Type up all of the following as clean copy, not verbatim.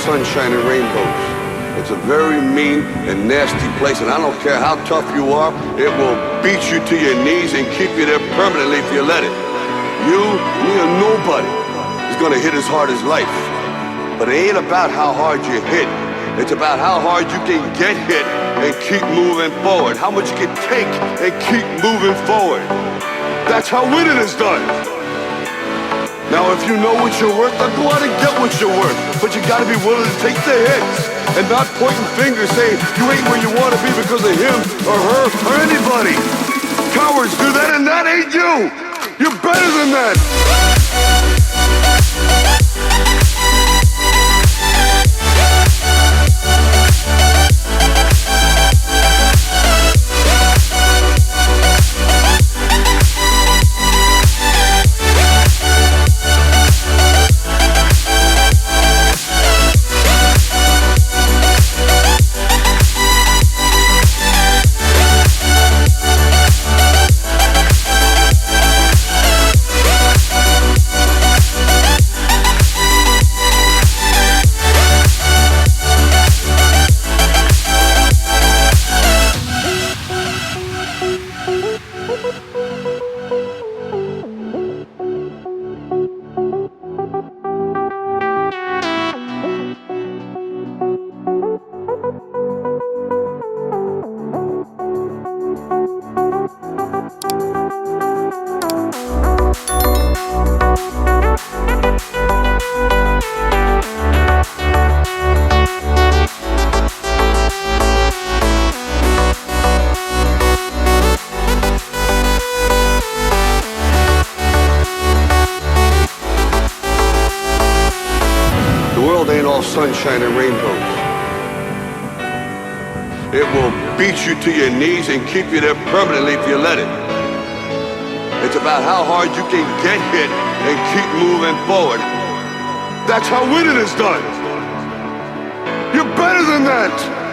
sunshine and rainbows. It's a very mean and nasty place, and I don't care how tough you are, it will beat you to your knees and keep you there permanently if you let it. You, me, or nobody is gonna hit as hard as life. But it ain't about how hard you hit. It's about how hard you can get hit and keep moving forward. How much you can take and keep moving forward. That's how winning is done. Now if you know what you're worth, then go out and get what you're worth. But you gotta be willing to take the hits and not pointing fingers saying you ain't where you wanna be because of him or her or anybody. Cowards do that and that ain't you. You're better than that. Sunshine and rainbows. It will beat you to your knees and keep you there permanently if you let it. It's about how hard you can get hit and keep moving forward. That's how winning is done. You're better than that.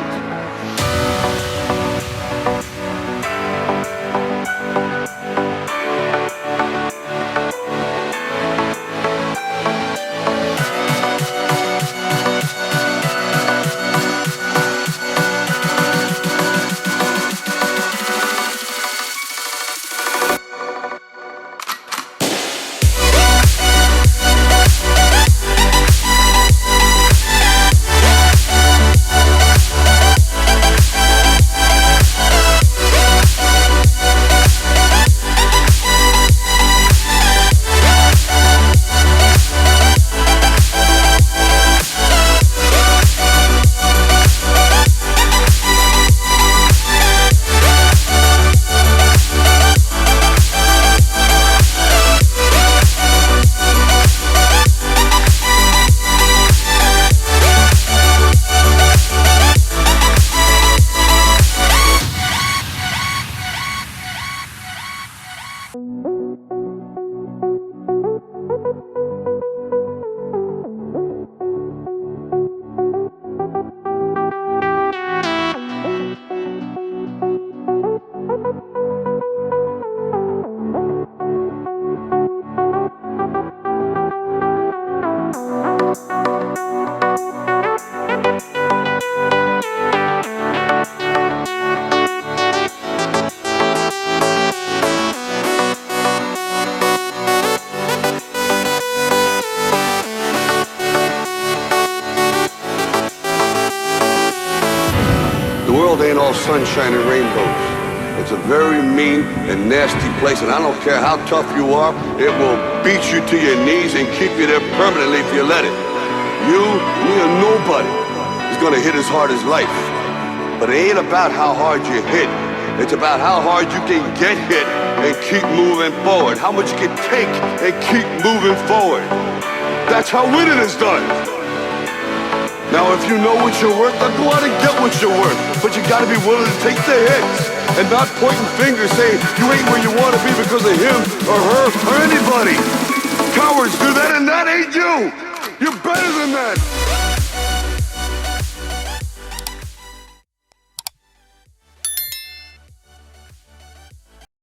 Ain't all sunshine and rainbows. It's a very mean and nasty place, and I don't care how tough you are, it will beat you to your knees and keep you there permanently if you let it. You, me, or nobody is gonna hit as hard as life. But it ain't about how hard you hit. It's about how hard you can get hit and keep moving forward. How much you can take and keep moving forward. That's how winning is done. Now if you know what you're worth, then go out and get what you're worth. But you gotta be willing to take the hits and not pointing fingers saying you ain't where you wanna be because of him or her or anybody. Cowards do that and that ain't you. You're better than that.